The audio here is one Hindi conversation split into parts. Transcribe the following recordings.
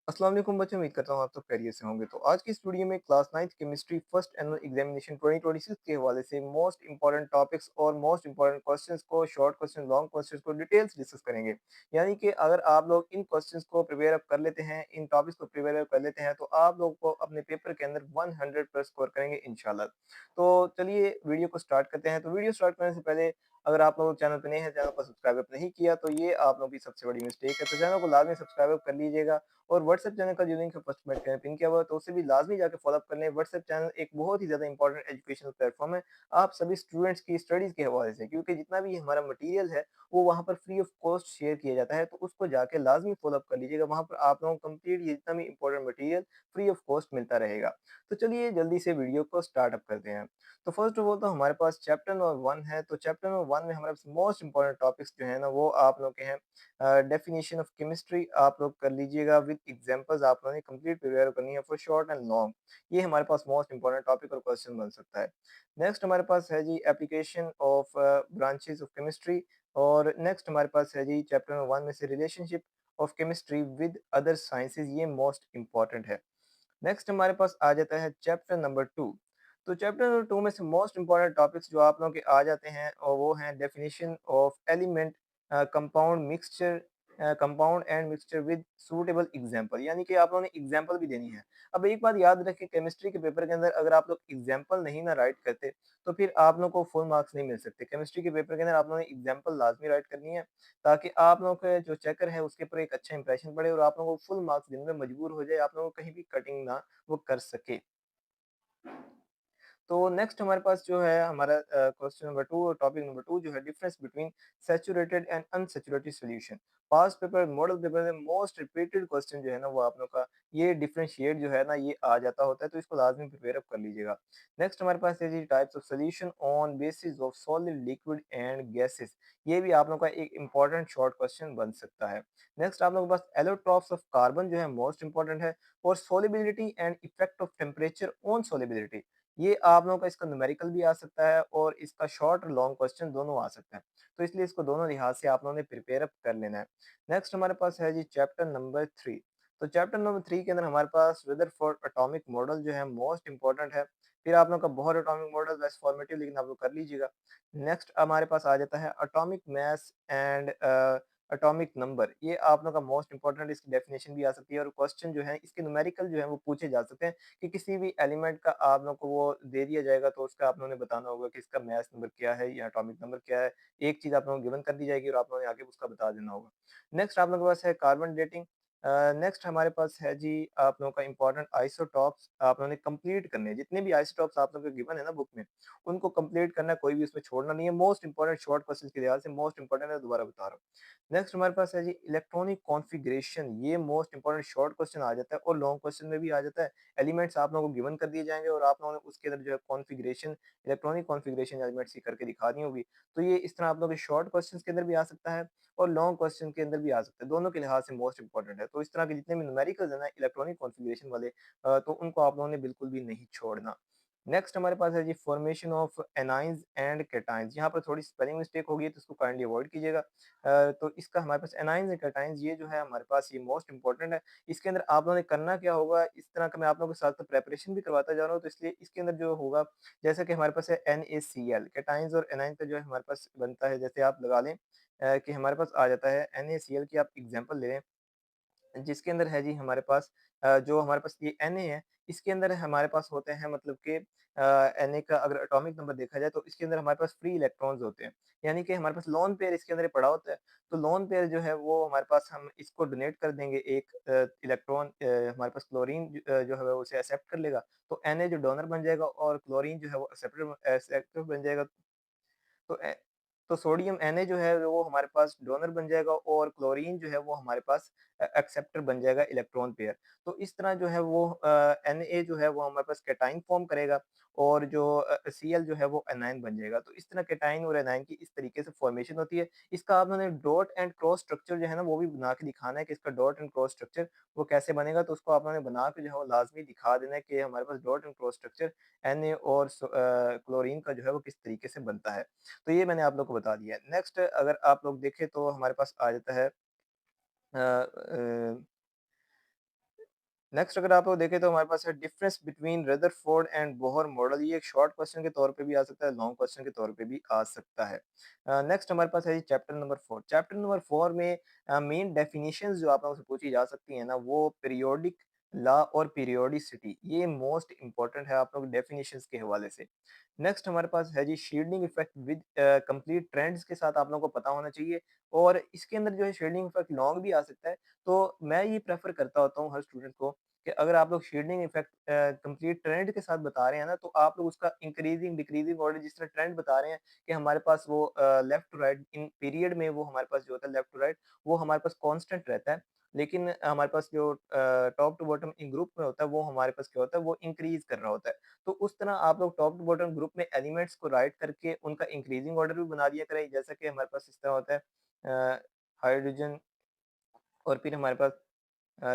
अस्सलाम वालेकुम बच्चों, उम्मीद करता हूँ आप सब खैरियत से होंगे। तो आज की इस वीडियो में class 9th chemistry first annual examination 2026 के हवाले से मोस्ट इंपॉर्टेंट टॉपिक्स और मोस्ट इंपॉर्टेंट क्वेश्चंस को, शॉर्ट क्वेश्चन, लॉन्ग क्वेश्चंस को डिटेल्स डिस्कस करेंगे। यानी कि अगर आप लोग इन क्वेश्चंस को प्रिपेयर अप कर लेते हैं, इन टॉपिक्स को प्रिपेयर अप कर लेते हैं, तो आप लोग को अपने पेपर के अंदर 100 प्लस स्कोर करेंगे इंशाल्लाह। तो चलिए वीडियो को स्टार्ट करते हैं। तो वीडियो स्टार्ट करने से पहले अगर आप लोग चैनल पे नए हैं, चैनल को सब्सक्राइब अप नहीं किया, तो ये आप लोगों की सबसे बड़ी मिस्टेक है। तो चैनल को लाजमी सब्सक्राइब अप कर लीजिएगा और व्हाट्सएप चैनल का जो लिंक है फर्स्ट कमेंट में पिन किया हुआ है, तो उसे भी लाजमी जाके फॉलो अप कर लें। व्हाट्सएप चैनल एक बहुत ही ज़्यादा इंपॉर्टेंट एजुकेशनल प्लेटफॉर्म है, आप सभी स्टूडेंट्स की स्टडीज़ के हवाले से, क्योंकि जितना भी हमारा मटेरियल है, वो वहाँ पर फ्री ऑफ कॉस्ट शेयर किया जाता है, तो उसको जाके लाजमी फॉलो अप कर लीजिएगा। वहाँ पर आप लोगों को कंप्लीट ये जितना भी important material free of cost मिलता रहेगा। तो चलिए जल्दी से वीडियो को स्टार्ट अप करते हैं। तो फर्स्ट ऑफ ऑल तो हमारे पास चैप्टर नंबर 1 है, तो चैप्टर नंबर 1 में हमारे पास मोस्ट इंपॉर्टेंट टॉपिक्स जो है ना, वो आप लोग के हैं डेफिनेशन ऑफ केमिस्ट्री। आप लोग कर लीजिएगा विद एग्जांपल्स, आप लोगों ने कंप्लीट प्रिपेयर करनी है फॉर शॉर्ट एंड लॉन्ग। ये हमारे पास मोस्ट इंपॉर्टेंट टॉपिक और क्वेश्चन बन सकता है। नेक्स्ट हमारे पास है जी application of branches of chemistry. और नेक्स्ट हमारे पास है जी चैप्टर नंबर 1 में से relationship of chemistry with other sciences, ये मोस्ट इंपॉर्टेंट है। नेक्स्ट हमारे पास आ जाता है चैप्टर नंबर 2। तो चैप्टर नंबर 2 में से मोस्ट इंपॉर्टेंट टॉपिक्स जो आप लोगों के आ जाते हैं, और वो हैं definition of element, compound and mixture with suitable example, यानी कि आप लोगों ने एग्जांपल भी देनी है। अब एक बात याद रखें, केमिस्ट्री के पेपर के अंदर अगर आप लोग एग्जांपल नहीं ना राइट करते, तो फिर आप लोगों को फुल मार्क्स नहीं मिल सकते। केमिस्ट्री के पेपर के अंदर आप लोगों ने एग्जांपल लाजमी राइट करनी है, ताकि आप लोगों के जो चेकर है उसके ऊपर एक अच्छा इंप्रेशन पड़े और आप लोगों को फुल मार्क्स देने में मजबूर हो जाए, आप लोगों को कहीं भी कटिंग ना वो कर सके। तो नेक्स्ट हमारे पास जो है हमारा क्वेश्चन नंबर 2 और टॉपिक नंबर 2 जो है difference between saturated and unsaturated solution. Past paper, model paper में मोस्ट रिपीटेड क्वेश्चन जो है ना, वो आप लोग का ये डिफरेंशिएट जो है ना, ये आ जाता होता है, तो इसको लाजमी प्रिपेयर अप कर लीजिएगा। नेक्स्ट हमारे पास है जी types of solution on basis of solid, liquid and gases. ये भी आप लोग का एक इंपॉर्टेंट शॉर्ट क्वेश्चन बन सकता है। नेक्स्ट आप लोगों के पास एलोट्रॉप्स ऑफ कार्बन जो है मोस्ट इंपॉर्टेंट है। और solubility and effect of temperature on solubility, ये आप लोगों का इसका न्यूमेरिकल भी आ सकता है और इसका शॉर्ट और लॉन्ग क्वेश्चन दोनों आ सकते हैं। तो इसलिए इसको दोनों लिहाज से आप लोगों ने प्रिपेयर अप कर लेना है। नेक्स्ट हमारे पास है जी चैप्टर नंबर 3। तो चैप्टर नंबर 3 के अंदर हमारे पास रदरफोर्ड एटॉमिक मॉडल जो है मोस्ट इंपॉर्टेंट है। फिर आप लोग का बोहर एटॉमिक मॉडल वैसे फॉर्मेटिव, लेकिन आप लोग कर लीजिएगा। नेक्स्ट हमारे पास आ जाता है atomic mass and atomic number. ये आप लोग का मोस्ट इंपॉर्टेंट, इसकी डेफिनेशन भी आ सकती है और क्वेश्चन जो है इसके न्यूमेरिकल जो है वो पूछे जा सकते हैं, कि किसी भी एलिमेंट का आप लोग को वो दे दिया जाएगा, तो उसका आप लोगों ने बताना होगा कि इसका मास नंबर क्या है या एटॉमिक नंबर क्या है। एक चीज़ आप लोगों को गिवन कर दी जाएगी और आप लोगों ने आगे उसका बता देना होगा। नेक्स्ट आप लोगों के पास है कार्बन डेटिंग। नेक्स्ट हमारे पास है जी आप लोगों का इंपॉर्टेंट आइसोटॉप्स, आप लोगों ने कंप्लीट करने हैं। जितने भी आइसोटॉप्स आप लोगों को गिवन है ना बुक में, उनको कंप्लीट करना है, कोई भी उसमें छोड़ना नहीं है। मोस्ट इंपॉर्टेंट शॉर्ट क्वेश्चन के लिहाज से मोस्ट इंपॉर्टेंट है, दोबारा बता रहा हूँ। नेक्स्ट हमारे पास है जी इलेक्ट्रॉनिक कॉन्फ़िगरेशन, ये मोस्ट इंपॉर्टेंट शॉर्ट क्वेश्चन आ जाता है और लॉन्ग क्वेश्चन में भी आ जाता है। एलिमेंट्स आप लोगों को गिवन कर दिए जाएँगे और आप लोगों ने उसके अंदर जो है कॉन्फ़िगरेशन, इलेक्ट्रॉनिक कॉन्फ़िगरेशन एलिमेंट्स की करके दिखानी होगी। तो ये इस तरह आप लोगों के शॉर्ट क्वेश्चंस के अंदर भी आ सकता है और लॉन्ग क्वेश्चन के अंदर भी आ सकता है। दोनों के लिहाज से मोस्ट इंपॉर्टेंट है। तो इस तरह के जितने भी न्यूमेरिकल्स है ना इलेक्ट्रॉनिक कॉन्फ़िगरेशन वाले, तो उनको आप लोगों ने बिल्कुल भी नहीं छोड़ना। नेक्स्ट हमारे पास है जी फॉर्मेशन ऑफ एनाइन्स एंड कैटाइन्स। यहाँ पर थोड़ी स्पेलिंग मिस्टेक हो गई, तो उसको काइंडली अवॉइड कीजिएगा। तो इसका हमारे पास एनाइन्स एंड कैटाइन्स, ये जो है हमारे पास ये मोस्ट इंपॉर्टेंट है। इसके अंदर आप लोगों ने करना क्या होगा, इस तरह का मैं आप लोगों के साथ प्रिपरेशन भी करवाता जा रहा हूँ, तो इसलिए इसके अंदर जो होगा, जैसे कि हमारे पास है NaCl, कैटाइन्स और एनाइन्स का जो है हमारे पास बनता है, जैसे आप लगा लें कि हमारे पास आ जाता है NaCl की आप एग्जांपल ले लें, जिसके अंदर है जी हमारे पास जो हमारे पास ये Na है, इसके अंदर हमारे पास होते हैं, मतलब कि Na का अगर एटॉमिक नंबर देखा जाए, तो इसके अंदर हमारे पास फ्री इलेक्ट्रॉन्स होते हैं। यानी कि हमारे पास लोन पेयर इसके अंदर पड़ा होता है। तो लोन पेयर जो है वो हमारे पास, हम इसको डोनेट कर देंगे एक इलेक्ट्रॉन, हमारे पास क्लोरीन जो है वो उसे एक्सेप्ट कर लेगा। तो Na जो डोनर बन जाएगा और क्लोरीन जो है वो एक्सेप्टर एक्सेप्टर बन जाएगा। तो तो सोडियम Na जो है वो हमारे पास डोनर बन जाएगा और क्लोरीन जो है वो हमारे पास एक्सेप्टर बन जाएगा, इलेक्ट्रॉन पेयर। तो इस तरह जो है वो Na जो है वो हमारे पास कैटाइन फॉर्म करेगा और जो Cl जो है वो एनायन बन जाएगा। तो इस तरह कैटाइन और एनायन की इस तरीके से फॉर्मेशन होती है। इसका आपने डॉट एंड क्रॉस स्ट्रक्चर जो है ना, वो भी बना के दिखाना है कि इसका डॉट एंड क्रॉस स्ट्रक्चर वो कैसे बनेगा। तो उसको आपने बना के जो है वो लाज़मी दिखा देना है कि हमारे पास dot and cross structure Na और क्लोरीन का जो है वो किस तरीके से बनता है। तो ये मैंने आप लोग को बता दिया है। नेक्स्ट अगर आप लोग देखें, तो हमारे पास आ जाता है नेक्स्ट अगर आप लोग देखें तो हमारे पास है difference between Rutherford and Bohr model. ये एक शॉर्ट क्वेश्चन के तौर पे भी आ सकता है, लॉन्ग क्वेश्चन के तौर पे भी आ सकता है। नेक्स्ट हमारे पास है चैप्टर नंबर 4। चैप्टर नंबर 4 में मेन डेफिनेशंस जो आप लोगों से पूछी जा सकती है ना, वो पीरियोडिक लॉ और पीरियोडिसिटी, ये मोस्ट इंपॉर्टेंट है आप लोग डेफिनेशंस के हवाले से। नेक्स्ट हमारे पास है जी shielding effect with complete trends के साथ आप लोगों को पता होना चाहिए, और इसके अंदर जो है शील्डिंग इफेक्ट लॉन्ग भी आ सकता है। तो मैं ये प्रेफर करता होता हूँ हर स्टूडेंट को कि अगर आप लोग शील्डिंग इफेक्ट कंप्लीट ट्रेंड के साथ बता रहे हैं ना, तो आप लोग उसका इंक्रीजिंग डिक्रीजिंग ऑर्डर, जिस तरह ट्रेंड बता रहे हैं कि हमारे पास वो left to right in period में, वो हमारे पास जो होता है लेफ्ट टू राइट, वो हमारे पास कांस्टेंट रहता है। लेकिन हमारे पास जो top to bottom in group में होता है, वो हमारे पास क्या होता है, वो इंक्रीज कर रहा होता है। तो उस तरह आप लोग टॉप टू बॉटम ग्रुप में एलिमेंट्स को राइट करके उनका इंक्रीजिंग ऑर्डर भी बना दिया करें, जैसा कि हमारे पास इस तरह होता है हाइड्रोजन, और फिर हमारे पास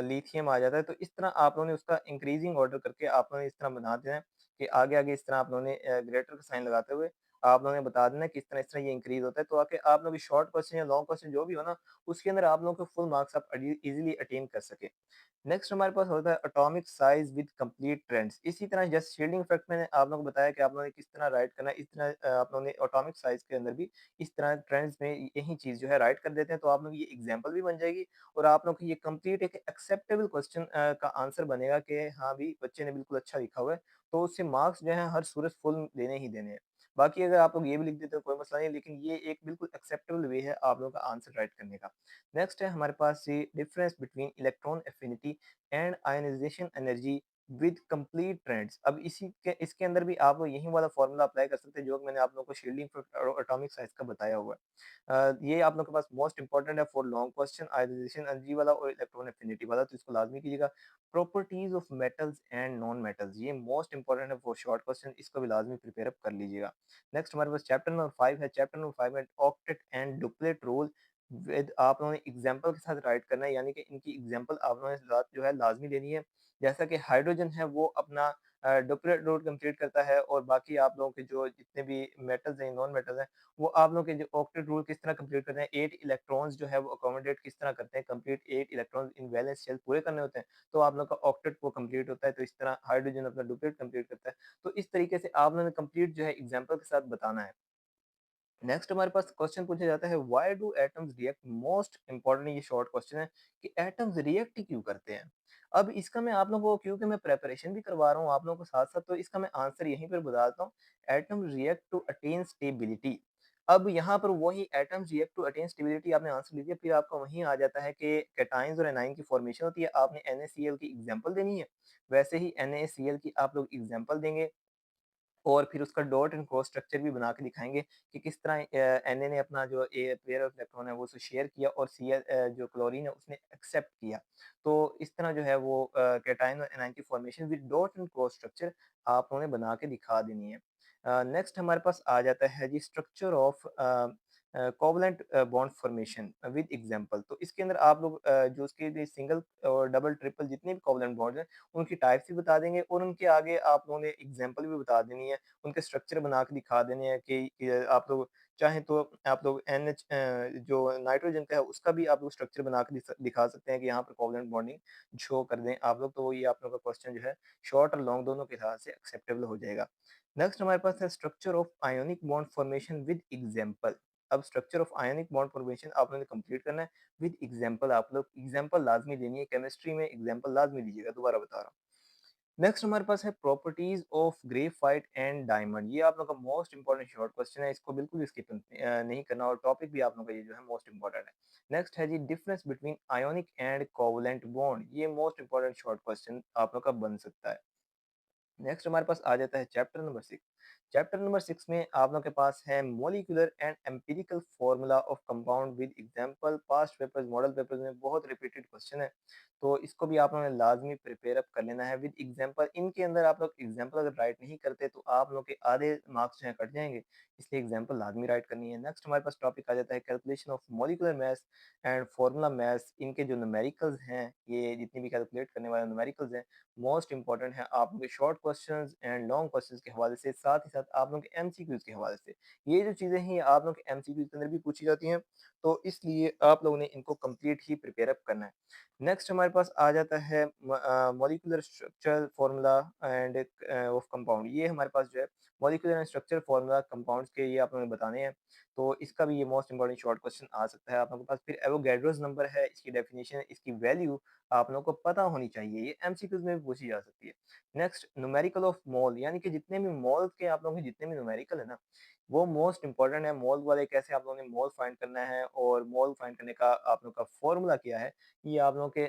लिथियम आ जाता है। तो इस तरह आप लोगों ने उसका इंक्रीजिंग ऑर्डर करके आप लोगों ने इस तरह बना देना है कि आगे-आगे इस तरह आप लोगों ने ग्रेटर का साइन लगाते हुए आप लोगों ने बता देना है कि इस तरह ये इंक्रीज़ होता है। तो आके आप लोग शॉर्ट क्वेश्चन या लॉन्ग क्वेश्चन जो भी हो ना, उसके अंदर आप लोगों को फुल मार्क्स आप ईज़िली अटेन कर सकें। नेक्स्ट हमारे पास होता है atomic size with complete trends. इसी तरह जैसे शील्डिंग इफेक्ट मैंने आप लोगों को बताया कि आप लोगों ने किस तरह राइट करना है, इस तरह आप लोगों ने एटॉमिक साइज के अंदर भी इस तरह ट्रेंड्स में यही चीज़ जो है राइट कर देते हैं, तो आप लोग ये एग्जांपल भी बन जाएगी, और आप लोग को ये कंप्लीट एक एक्सेप्टेबल क्वेश्चन का आंसर बनेगा कि हाँ भी बच्चे ने बिल्कुल अच्छा लिखा हुआ है, तो उससे मार्क्स जो है हर सूरत फुल देने ही देने हैं। बाकी अगर आप लोग ये भी लिख देते हो कोई मसला नहीं, लेकिन ये एक बिल्कुल एक्सेप्टेबल वे है आप लोगों का आंसर राइट करने का। नेक्स्ट है हमारे पास ये difference between electron affinity and ionization energy with complete trends. अब इसी के इसके अंदर भी आप यही वाला फॉर्मूला अप्लाई कर सकते हैं जो मैंने आप लोगों को शील्डिंग और एटॉमिक साइज का बताया हुआ है। ये आप लोगों के पास मोस्ट इंपॉर्टेंट है for long question, ionization energy वाला और इलेक्ट्रॉन एफिनिटी वाला, तो इसको लाजमी कीजिएगा। Properties of metals and non metals, ये मोस्ट इंपॉर्टेंट है फॉर शॉर्ट क्वेश्चन, इसको भी लाजमी प्रिपेयर अप कर लीजिएगा। नेक्स्ट हमारे पास चैप्टर नंबर 5 है। चैप्टर नंबर 5 में octet and duplet rule with आप लोगों ने एग्जाम्पल के साथ राइट करना है, यानी कि इनकी एग्जाम्पल आप लोगों ने जो है लाजमी देनी है। जैसा कि हाइड्रोजन है वो अपना डुप्लेट रूल कंप्लीट करता है, और बाकी आप लोगों के जो जितने भी मेटल्स हैं, नॉन मेटल्स हैं, वो आप लोगों के जो ऑक्टेट रूल किस तरह कंप्लीट करते हैं, 8 इलेक्ट्रॉन्स जो है वो अकोमोडेट किस तरह करते हैं, complete 8 electrons in valence shell पूरे करने होते हैं, तो आप लोगों का ऑक्टेट वो कंप्लीट होता है। तो इस तरह हाइड्रोजन अपना डुप्लेट कंप्लीट करता है। तो इस तरीके से आप लोगों ने कंप्लीट जो है एग्जाम्पल के साथ बताना है। नेक्स्ट हमारे पास क्वेश्चन पूछा जाता है why do atoms react. Most important ये शॉर्ट क्वेश्चन है कि एटम्स रिएक्ट ही क्यों करते हैं। अब इसका मैं आप लोगों को, क्योंकि मैं प्रेपरेशन भी करवा रहा हूँ आप लोगों को साथ साथ, तो इसका मैं आंसर यहीं पर बता देता हूँ। Atom react to attain stability. अब यहाँ पर वही atoms react to attain stability आपने आंसर लीजिए, फिर आपका वहीं आ जाता है कि कैटाइंस और एनाइन की फॉर्मेशन होती है, आपने NaCl की एग्जांपल देनी है। वैसे ही NaCl की आप लोग एग्जांपल देंगे, और फिर उसका डॉट एंड क्रॉस स्ट्रक्चर भी बना के दिखाएँगे कि किस तरह Na ने अपना जो पेयर ऑफ इलेक्ट्रॉन है वो उसे शेयर किया, और जो क्लोरीन है उसने एक्सेप्ट किया। तो इस तरह जो है वो कैटायन और एनायन की formation with dot and cross structure आप लोगों ने बना के दिखा देनी है। नेक्स्ट हमारे पास आ जाता है जी structure of covalent bond formation with example. तो इसके अंदर आप लोग जो उसके लिए सिंगल और डबल ट्रिपल जितने भी कोवलेंट बॉन्ड हैं, उनकी टाइप्स भी बता देंगे, और उनके आगे आप लोगों ने एग्जांपल भी बता देनी है, उनके स्ट्रक्चर बना के दिखा देने हैं कि आप लोग चाहें तो आप लोग NH जो नाइट्रोजन का है उसका भी आप लोग स्ट्रक्चर बना के दिखा सकते हैं कि यहाँ पर कोवलेंट बॉन्डिंग शो कर दें आप लोग, तो ये आप लोगों का क्वेश्चन जो है शॉर्ट और लॉन्ग दोनों के लिहाज से एक्सेप्टेबल हो जाएगा। नेक्स्ट हमारे पास है structure of ionic bond formation with example. अब structure of ionic bond formation आप लोगों ने कंप्लीट करना है विद एग्जांपल। आप लोग एग्जांपल लाजमी देनी है, केमिस्ट्री में एग्जांपल लाजमी दीजिएगा, दोबारा बता रहा हूँ। नेक्स्ट हमारे पास है properties of graphite and diamond. ये आप लोग का मोस्ट इंपॉर्टेंट शॉर्ट क्वेश्चन है, इसको बिल्कुल भी स्किप नहीं करना, और टॉपिक भी आप लोग का ये जो है मोस्ट इंपॉर्टेंट है। नेक्स्ट है जी difference between ionic and covalent bond. ये मोस्ट इंपॉर्टेंट शॉर्ट क्वेश्चन आप लोग का बन सकता है। नेक्स्ट हमारे पास आ जाता है चैप्टर नंबर 6। चैप्टर नंबर 6 में आप लोग के पास है molecular and empirical formula of compound with example. Past papers, model papers में बहुत रिपीटेड क्वेश्चन है, तो इसको भी आप लोगों ने लाजमी प्रिपेयर अप कर लेना है विद एग्जांपल। इनके अंदर आप लोग एग्जांपल अगर राइट नहीं करते तो आप लोग के आधे मार्क्स जो है कट जाएंगे, इसलिए एग्जांपल लाजमी राइट करनी है। नेक्स्ट हमारे पास टॉपिक आ जाता है calculation of molecular mass and formula mass. इनके जो न्यूमेरिकल्स हैं, ये जितनी भी कैलकुलेट करने वाले न्यूमेरिकल्स हैं, मोस्ट इंपॉर्टेंट है आप लोग के short questions and long questions के हवाले से। साथ साथ ही साथ आप लोगों के एमसीक्यूज़ के हवाले से। ये जो चीज़ें हैं, ये आप लोगों के एमसीक्यूज़ के अंदर भी पूछी जाती हैं, तो इसलिए आप लोगों ने इनको कंप्लीट ही प्रिपेयर अप करना है। नेक्स्ट हमारे पास आ जाता है molecular structure formula end of compound. ये हमारे पास जो है molecular and structure formula compounds के ये आप लोगों ने बताने हैं। तो इसका भी ये मोस्ट इंपोर्टेंट शॉर्ट क्वेश्चन आ सकता है आप लोगों के पास। फिर एवोगैड्रोस नंबर है, इसकी डेफिनेशन, इसकी वैल्यू आप लोगों को पता होनी चाहिए। ये एमसीक्यूज़ में भी पूछी जा सकती है। नेक्स्ट न्यूमेरिकल ऑफ मोल, यानी कि जितने भी मोल के आप लोगों के जितने भी न्यूमेरिकल है ना, वो मोस्ट इंपोर्टेंट है। मोल वाले कैसे आप लोगों ने मोल फाइंड करना है और मोल फाइंड करने का आप लोगों का फॉर्मूला क्या है, ये आप लोगों के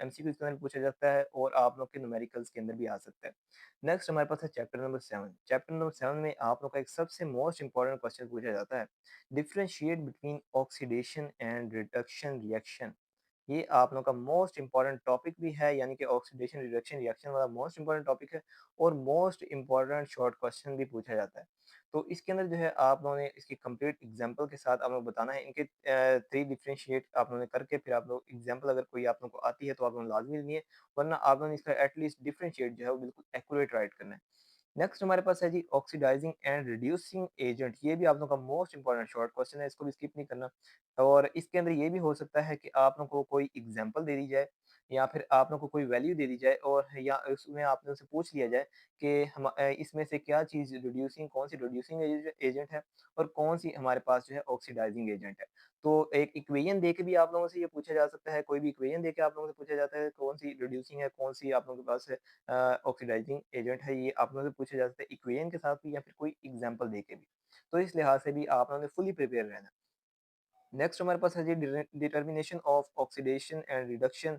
एमसीक्यूज़ के अंदर पूछा जाता है और आप लोग के न्यूमेरिकल्स के अंदर भी आ सकता है। नेक्स्ट हमारे पास है चैप्टर नंबर 7। चैप्टर नंबर 7 में आप लोग का एक सबसे मोस्ट इंपोर्टेंट क्वेश्चन पूछा जाता है, differentiate between oxidation and reduction reaction. ये आप लोगों का मोस्ट इंपोर्टेंट टॉपिक भी है, यानी कि ऑक्सीडेशन रिडक्शन रिएक्शन वाला मोस्ट इंपोर्टेंट टॉपिक है और मोस्ट इंपोर्टेंट शॉर्ट क्वेश्चन भी पूछा जाता है। तो इसके अंदर जो है आप लोगों ने इसकी कंप्लीट एग्जांपल के साथ आप लोग बताना है। इनके 3 डिफरेंशिएट आप लोगों ने करके फिर आप लोग एग्जांपल अगर कोई आप लोगों को आती है तो आप लोगों ने लाज़मी लेनी है, वरना आप लोगों ने इसका एटलीस्ट डिफरेंशिएट जो है वो बिल्कुल एक्यूरेट राइट करना है। नेक्स्ट हमारे पास है जी ऑक्सीडाइजिंग एंड रिड्यूसिंग एजेंट। ये भी आप लोगों का मोस्ट इंपोर्टेंट शॉर्ट क्वेश्चन है, इसको भी स्किप नहीं करना। और इसके अंदर ये भी हो सकता है कि आप लोगों को कोई एग्जांपल दे दी जाए या फिर आप लोगों को कोई वैल्यू दे दी जाए और या उसमें आप लोगों से पूछ लिया जाए कि इसमें से क्या चीज़ रिड्यूसिंग, कौन सी रिड्यूसिंग एजेंट है और कौन सी हमारे पास जो है ऑक्सीडाइजिंग एजेंट है। तो एक इक्वेशन दे के भी आप लोगों से ये पूछा जा सकता है, कोई भी इक्वेशन दे के आप लोगों से पूछा जाता है कौन सी रिड्यूसिंग है, कौन सी आप लोगों के पास है ऑक्सीडाइजिंग एजेंट है। ये आप लोगों से पूछा जा सकता है इक्वेशन के साथ भी या फिर कोई एग्जांपल दे के भी। तो इस लिहाज से भी आप लोगों ने फुली प्रिपेयर रहना है। नेक्स्ट हमारे पास है जी determination of oxidation and reduction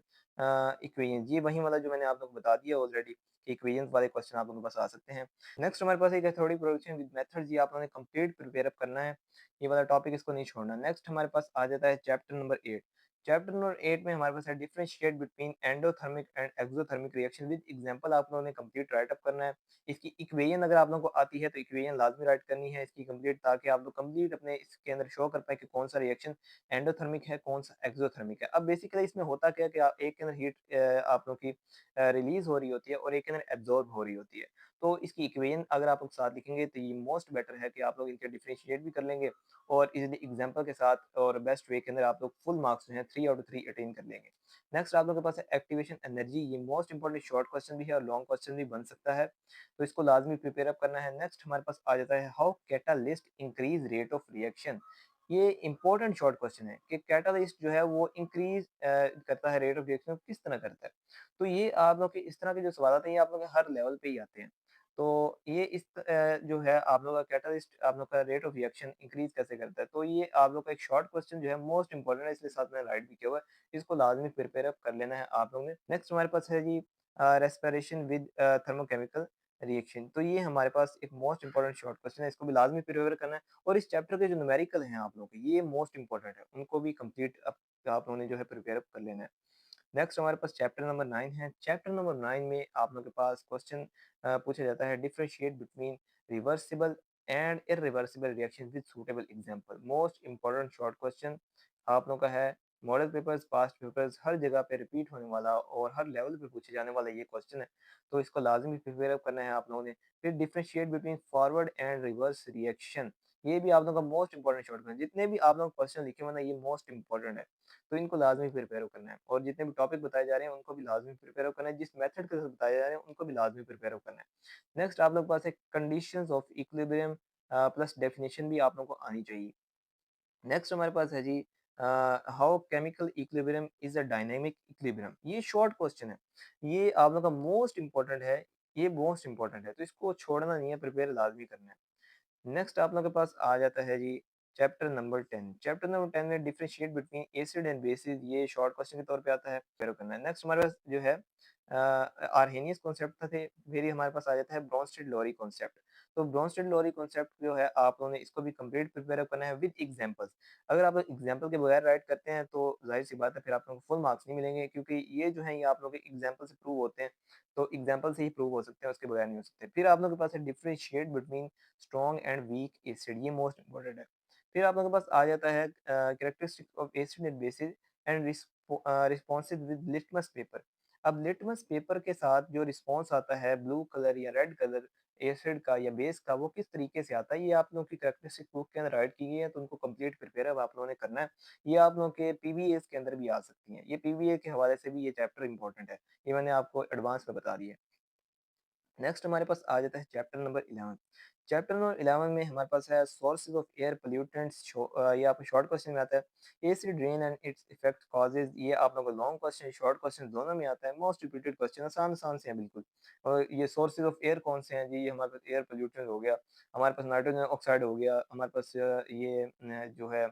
equation. ये वही वाला जो मैंने आप लोगों को बता दिया ऑलरेडी, इक्वेशन वाले क्वेश्चन आप लोगों के पास आ सकते हैं। नेक्स्ट हमारे पास एक है थ्योरी प्रोडक्शन विद मेथड्स। ये आप लोगों ने कंप्लीट प्रिपेयर अप करना है, ये वाला टॉपिक इसको नहीं छोड़ना। नेक्स्ट हमारे पास आ जाता है चैप्टर नंबर 8। चैप्टर नंबर 8 में हमारे पास है differentiate between endothermic and exothermic reaction with example. आप लोगों ने कंप्लीट राइट अप करना है। इसकी इक्वेशन अगर आप लोगों को आती है तो इक्वेशन लाजमी राइट करनी है इसकी कंप्लीट, ताकि आप लोग कंप्लीट अपने इसके अंदर शो कर पाए कि कौन सा रिएक्शन एंडोथर्मिक है, कौन सा एक्सोथर्मिक है। अब बेसिकली इसमें होता क्या है कि एक के अंदर हीट आप लोग की रिलीज हो रही होती है और एक के अंदर एब्जॉर्ब हो रही होती है। तो इसकी इक्वेशन अगर आप लोग साथ लिखेंगे तो ये मोस्ट बेटर है कि आप लोग इनके डिफरेंशिएट भी कर लेंगे और इजीली एग्जांपल के साथ और बेस्ट वे के अंदर आप लोग फुल मार्क्स जो है 3 आउट ऑफ 3 अटेन कर लेंगे। नेक्स्ट आप लोगों के पास है एक्टिवेशन एनर्जी। ये मोस्ट इंपोर्टेंट शॉर्ट क्वेश्चन भी है और लॉन्ग क्वेश्चन भी बन सकता है, तो इसको लाजमी प्रिपेयर अप करना है। नेक्स्ट हमारे पास आ जाता है how catalyst increase rate of reaction. ये इंपॉर्टेंट शॉर्ट क्वेश्चन है कि कैटालिस्ट जो है वो इंक्रीज करता है रेट ऑफ रिएक्शन, किस तरह करता है। तो ये आप लोग के इस तरह के जो सवाल आते हैं ये आप लोग के हर लेवल पे ही आते हैं। तो ये जो है आप लोग का कैटालिस्ट आप लोग का रेट ऑफ रिएक्शन इंक्रीज कैसे करता है, तो ये आप लोग का एक शॉर्ट क्वेश्चन जो है मोस्ट इंपॉर्टेंट है, इसलिए साथ में राइट भी किया हुआ है। इसको लाजमी प्रिपेयर अप कर लेना है आप लोग ने। नेक्स्ट हमारे पास है जी रेस्पिरेशन विद थर्मोकेमिकल रिएक्शन। तो ये हमारे पास एक मोस्ट इंपॉर्टेंट शॉर्ट क्वेश्चन है, इसको भी लाजमी प्रिपेयर करना है। और इस चैप्टर के जो न्यूमेरिकल हैं आप लोगों के, ये मोस्ट इंपोर्टेंट है, उनको भी कंप्लीट आप लोगों ने जो है प्रिपेयर अप कर लेना है। नेक्स्ट हमारे पास चैप्टर नंबर 9 है। चैप्टर नंबर 9 में आप लोगों के पास क्वेश्चन पूछा जाता है differentiate between reversible and irreversible reaction with suitable example. Most important short question आप लोगों का है। मॉडल पेपर्स, पास्ट पेपर्स, हर जगह पे रिपीट होने वाला और हर लेवल पे पूछे जाने वाला ये क्वेश्चन है, तो इसको लाजमी प्रिपेयर करना है आप लोगों ने। फिर differentiate between forward and reverse reaction. ये भी आप लोगों का मोस्ट इंपॉर्टेंट शॉर्ट क्वेश्चन, जितने भी आप लोग क्वेश्चन लिखे हुए ना ये मोस्ट इंपॉर्टेंट है, तो इनको लाजमी प्रिपेयर करना है। और जितने भी टॉपिक बताए जा रहे हैं उनको भी लाजमी प्रिपेयर करना है, जिस मेथड के साथ बताए जा रहे हैं उनको भी लाजमी प्रिपेयर करना है। नेक्स्ट आप लोग के पास है conditions of equilibrium plus definition भी आप लोगों को आनी चाहिए। नेक्स्ट हमारे पास है जी how chemical equilibrium is a dynamic equilibrium. ये शॉर्ट क्वेश्चन है, ये आप लोग का मोस्ट इंपॉर्टेंट है, ये मोस्ट इंपॉर्टेंट है, तो इसको छोड़ना नहीं है, प्रिपेयर लाजमी करना है। नेक्स्ट आप लोगों के पास आ जाता है जी चैप्टर नंबर 10। चैप्टर नंबर 10 में differentiate between acid and bases, ये शॉर्ट क्वेश्चन के तौर पे आता है, प्रिपेयर करना है। नेक्स्ट हमारे पास जो है आर्हेनियस कॉन्सेप्ट थे, फिर ये हमारे पास आ जाता है ब्रोंस्टेड लोरी कॉन्सेप्ट। तो ब्रोंस्टेड लोरी कॉन्सेप्ट जो है आप लोगों ने इसको भी कंप्लीट प्रिपेयर करना है विद एग्जांपल्स। अगर आप एग्जांपल के बगैर राइट करते हैं तो जाहिर सी बात है फिर आप लोगों को फुल मार्क्स नहीं मिलेंगे, क्योंकि ये जो है ये आप लोगों के एग्जांपल से प्रूव होते हैं, तो एग्जांपल से ही प्रूव हो सकते हैं, उसके बगैर नहीं हो सकते। फिर आप लोगों के पास है differentiate between strong and weak acid, ये मोस्ट इंपॉर्टेंट है। फिर आप लोगों के पास आ जाता है characteristic of acid and bases and responsive with litmus paper. अब लिटमस पेपर के साथ जो रिस्पॉन्स आता है ब्लू कलर या रेड कलर एसिड का या बेस का वो किस तरीके से आता है, ये आप लोगों की कैरेक्टरिस्टिक बुक के अंदर राइट की गई है, तो उनको कंप्लीट प्रिपेयर अब आप लोगों ने करना है। ये आप लोगों के पीवीएस के अंदर भी आ सकती हैं। ये पीवीए के हवाले से भी ये चैप्टर इंपॉर्टेंट है। ये मैंने आपको एडवांस में बता दिया है। नेक्स्ट हमारे पास आ जाता है चैप्टर नंबर 11। चैप्टर नंबर 11 में हमारे पास है सोर्सेज ऑफ एयर पोल्यूटेंट्स। ये आपको शॉर्ट क्वेश्चन में आता है। Acid rain and its effect causes, ये आप लोगों को लॉन्ग क्वेश्चन शॉर्ट क्वेश्चन दोनों में आता है। मोस्ट रिपीटेड क्वेश्चन आसान आसान से हैं बिल्कुल। और ये सोर्सेज ऑफ एयर कौन से हैं जी, ये हमारे पास एयर पोल्यूटेंट हो गया, हमारे पास नाइट्रोजन ऑक्साइड हो गया, हमारे पास ये जो है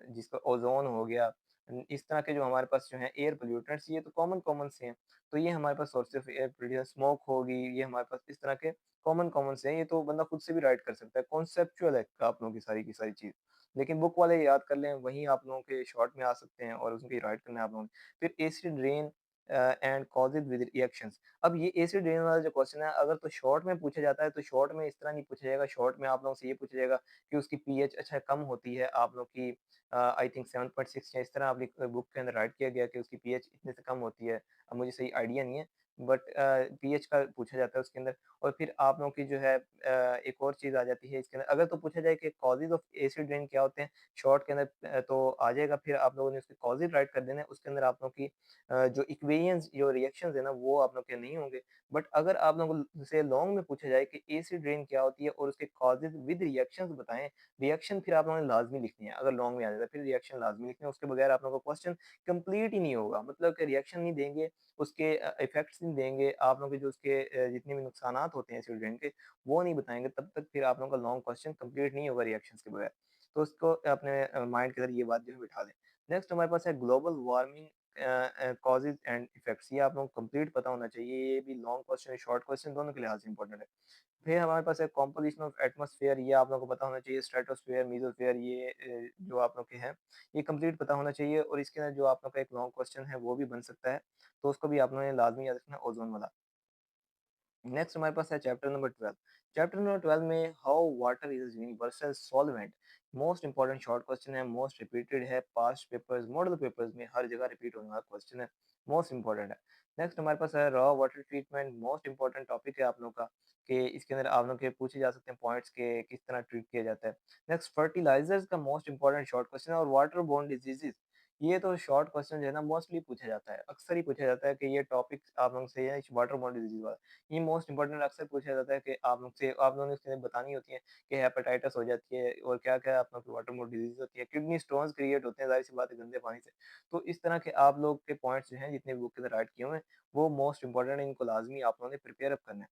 जिसका ओजोन हो गया। इस तरह के जो हमारे पास जो है एयर पोल्यूटेंट्स, ये तो कॉमन कॉमन से हैं। तो ये हमारे पास source of air pollution smoke होगी, ये हमारे पास इस तरह के कॉमन कॉमन से हैं। ये तो बंदा खुद से भी राइट कर सकता है, कॉन्सेप्चुअल है आप लोगों की सारी चीज़। लेकिन बुक वाले याद कर लें, वहीं आप लोगों के शॉर्ट में आ सकते हैं और उसकी राइट करना है आप लोगों ने। फिर acid rain and causes with reactions. अब ये एसिड रेन वाला जो क्वेश्चन है, अगर तो शॉर्ट में पूछा जाता है तो शॉर्ट में इस तरह नहीं पूछा जाएगा। शॉर्ट में आप लोगों से ये पूछा जाएगा कि उसकी पीएच अच्छा कम होती है, आप लोग की आई थिंक 7.6 या इस तरह आपकी बुक के अंदर राइट किया गया कि उसकी पीएच इतने से कम होती है। अब मुझे सही आइडिया नहीं है, बट पीएच का पूछा जाता है उसके अंदर। और फिर आप लोगों की जो है एक और चीज़ आ जाती है इसके अंदर, अगर तो पूछा जाए कि कॉजेज़ ऑफ एसिड रेन क्या होते हैं, शॉर्ट के अंदर तो आ जाएगा। फिर आप लोगों ने उसके कॉजेज़ राइट कर देने हैं, उसके अंदर आप लोगों की जो इक्वेशंस जो रिएक्शंस है ना, वो आप लोग के नहीं होंगे। बट अगर आप लोगों से लॉन्ग में पूछा जाए कि एसिड रेन क्या होती है और उसके कॉजेज़ विद रिएक्शंस बताएँ, रिएक्शन फिर आप लोगों ने लाज़मी लिखनी है। अगर लॉन्ग में आ जाता है, फिर रिएक्शन लाज़मी लिखनी है, उसके बगैर आप लोगों का क्वेश्चन कंप्लीट ही नहीं होगा। मतलब कि रिएक्शन नहीं देंगे, उसके इफ़ेक्ट्स नहीं देंगे, आप लोगों के जो उसके जितने भी नुकसानात होते हैं स्टूडेंट के, वो नहीं बताएँगे, तब तक फिर आप लोगों का लॉन्ग क्वेश्चन कंप्लीट नहीं होगा रिएक्शंस के बगैर। तो उसको अपने माइंड के अंदर ये बात जो है बिठा दें। नेक्स्ट हमारे पास है global warming causes and effects. ये आप लोगों को कंप्लीट पता होना चाहिए। ये भी लॉन्ग क्वेश्चन है, शॉर्ट क्वेश्चन दोनों के लिहाज से इंपॉर्टेंट है। फिर हमारे पास है कॉम्पोजिशन ऑफ एटमॉस्फेयर। ये आप लोगों को पता होना चाहिए। स्ट्रेटोस्फेयर, मेसोस्फेयर, ये जो आप लोग के हैं, ये कंप्लीट पता होना चाहिए। और इसके अंदर जो आप लोग का एक लॉन्ग क्वेश्चन है वो भी बन सकता है, तो उसको भी आप लोगों ने लाज़मी याद रखना है, ओज़ोन वाला। नेक्स्ट हमारे पास है चैप्टर नंबर 12। चैप्टर नंबर 12 में how water is universal solvent. Most important short question है, मोस्ट रिपीटेड है, पास्ट पेपर्स मॉडल पेपर्स में हर जगह रिपीट होने वाला क्वेश्चन है, मोस्ट इंपॉर्टेंट है। नेक्स्ट हमारे पास है raw water treatment. Most important topic है आप लोगों का, कि इसके अंदर आप लोग के पूछे जा सकते हैं पॉइंट्स के किस तरह ट्रीट किया जाता है। नेक्स्ट फर्टिलाइजर्स का मोस्ट इंपॉर्टेंट शॉर्ट क्वेश्चन है। और वाटर बोर्न डिजीजेस, ये तो शॉर्ट क्वेश्चन जो है ना, मोस्टली पूछा जाता है, अक्सर ही पूछा जाता है कि ये टॉपिक आप लोग से है वाटर बोर्न डिजीज वाला। ये मोस्ट इम्पोर्टेंट अक्सर पूछा जाता है कि आप लोगों ने उसके लिए बतानी होती है कि हेपेटाइटिस हो जाती है और क्या-क्या आप लोग की वाटरमोर डिजीज़ होती है, किडनी स्टोन्स क्रिएट होते हैं, ज़ाहिर-सी बात है गंदे पानी से। तो इस तरह के आप लोग के पॉइंट्स जो हैं जितने भी बुक के अंदर राइट किए हुए हैं, वो मोस्ट इम्पोर्टेंट है, इनको लाज़मी आप लोगों ने प्रिपेयर अप करना है।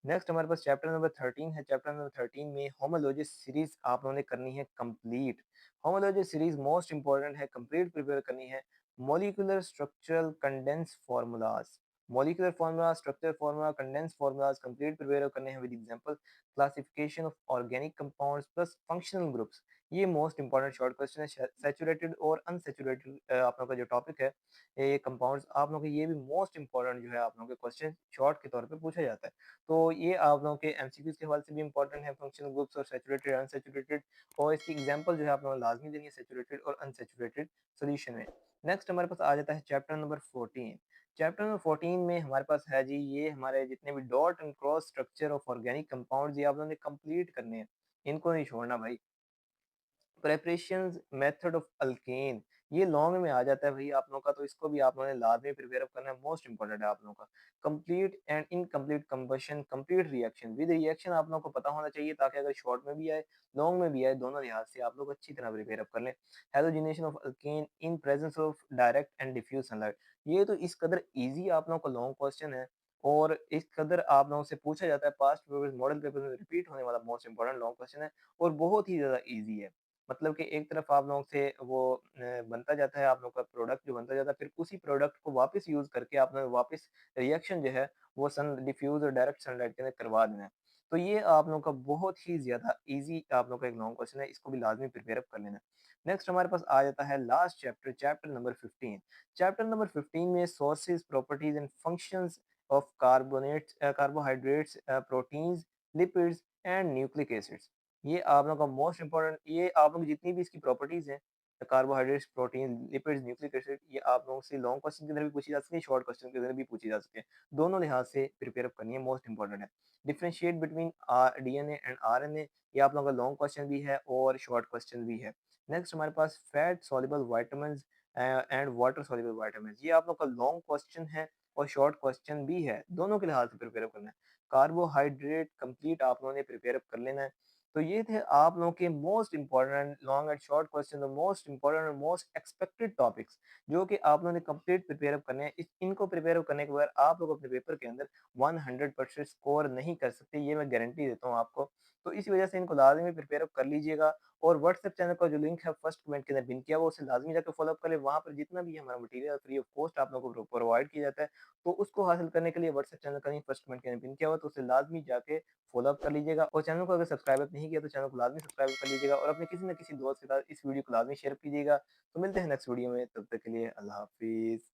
नेक्स्ट हमारे पास चैप्टर नंबर 13 है। चैप्टर नंबर 13 में होमोलॉजी सीरीज़ आप लोगों ने करनी है complete. Homology series most important है, कंप्लीट प्रिपेयर करनी है। Molecular structural condense formulas, molecular formula, structural formula, condense formulas complete prepare करने हैं with example, classification of organic compounds plus functional groups. ये मोस्ट इम्पोर्टेंट शॉर्ट क्वेश्चन है। सैचुरेटेड और अनसैचुरेटेड आप लोगों का जो टॉपिक है, ये कंपाउंड्स आप लोगों के, ये भी मोस्ट इम्पोर्टेंट जो है आप लोगों के क्वेश्चन शॉर्ट के तौर पे पूछा जाता है। तो ये आप लोगों के एमसीक्यूज़ के हवाले से भी इम्पोर्टेंट है, फंक्शनल ग्रुप्स और सैचुरेटेड, अनसैचुरेटेड। और इसकी एग्जांपल जो है आप लोगों को लाज़मी देनी है सैचुरेटेड और अनसैचुरेटेड सॉल्यूशन में। नेक्स्ट हमारे पास आ जाता है चैप्टर नंबर 14। चैप्टर नंबर 14 में हमारे पास है जी, ये हमारे जितने भी dot and cross structure of organic compounds, ये आप लोगों ने कंप्लीट करने हैं। इनको नहीं छोड़ना भाई। प्रिपरेशंस मेथड ऑफ अल्केन, ये लॉन्ग में आ जाता है भाई आप लोगों का, तो इसको भी आप लोगों ने लाजमी प्रिपेयर अप करना है, मोस्ट इंपॉर्टेंट है आप लोगों का। Complete and incomplete combustion, complete reaction with reaction आप लोगों को पता होना चाहिए, ताकि अगर शॉर्ट में भी आए, लॉन्ग में भी आए, दोनों लिहाज से आप लोग अच्छी तरह प्रिपेयर अप कर लें। Halogenation of alkane in presence of direct and diffuse sunlight, ये तो इस कदर ईजी आप लोगों का लॉन्ग क्वेश्चन है, और इस कदर आप लोगों से पूछा जाता है, पास्ट पेपर्स मॉडल पेपर में रिपीट होने वाला मोस्ट इंपॉर्टेंट लॉन्ग क्वेश्चन है, और बहुत ही ज़्यादा ईजी है। मतलब कि एक तरफ आप लोगों से वो बनता जाता है, आप लोगों का प्रोडक्ट जो बनता जाता है, फिर उसी प्रोडक्ट को वापस यूज़ करके आपने वापस रिएक्शन जो है वो सन डिफ्यूज़ और डायरेक्ट सनलाइट के अंदर करवा देना है। तो ये आप लोगों का बहुत ही ज़्यादा ईज़ी आप लोगों का एक लॉन्ग क्वेश्चन है, इसको भी लाज़मी प्रिपेयर अप कर लेना है। नेक्स्ट हमारे पास आ जाता है last chapter, chapter number 15। Chapter number 15 में sources, properties and functions of carbonates carbohydrates, proteins, lipids and nucleic acids. ये आप लोगों का मोस्ट इम्पोर्टेंट, ये आप लोग जितनी भी इसकी प्रॉपर्टीज़ हैं, carbohydrates, protein, lipids, nucleic acid, ये आप लोगों से लॉन्ग क्वेश्चन के अंदर भी पूछी जा सकती है, शॉर्ट क्वेश्चन के अंदर भी पूछी जा सकती है। दोनों लिहाज से प्रिपेयर करनी है, मोस्ट इंपॉर्टेंट है। Differentiate between DNA and RNA, ये आप लोगों का लॉन्ग क्वेश्चन भी है और शॉर्ट क्वेश्चन भी है। नेक्स्ट हमारे पास fat soluble vitamins and water soluble vitamins, ये आप लोग का लॉन्ग क्वेश्चन है और शॉर्ट क्वेश्चन भी है, दोनों के लिहाज से प्रिपेयर करना है। कार्बोहाइड्रेट कंप्लीट आप लोगों ने प्रिपेयर कर लेना है। तो ये थे आप लोगों के most important long and short question और मोस्ट इंपॉर्टेंट और मोस्ट एक्सपेक्टेड टॉपिक्स, जो कि आप लोगों ने कंप्लीट प्रिपेयर करने हैं। इनको प्रिपेयर करने के बाद आप लोग अपने पेपर के अंदर 100% स्कोर नहीं कर सकते, ये मैं गारंटी देता हूँ आपको। तो इसी वजह से इनको लाजमी प्रिपेयर कर लीजिएगा। और व्हाट्सएप चैनल का जो लिंक है फर्स्ट कमेंट के अंदर पिन किया हुआ, उसे लाजमी जाकर फॉलो अप कर ले। वहाँ पर जितना भी हमारा मटेरियल फ्री ऑफ कॉस्ट आप लोगों को प्रोवाइड किया जाता है, तो उसको हासिल करने के लिए व्हाट्सएप चैनल का लिंक फर्स्ट कमेंट के अंदर पिन किया हुआ, तो उसे लाजमी जाके फ़ॉलो अप कर लीजिएगा। और चैनल को अगर सब्सक्राइब अप नहीं किया तो चैनल को लाज़मी सब्सक्राइब कर लीजिएगा और अपने किसी न किसी दोस्त के साथ इस वीडियो को लाज़मी शेयर कीजिएगा। तो मिलते हैं नेक्स्ट वीडियो में, तब तक के लिए अल्लाह हाफ़िज़।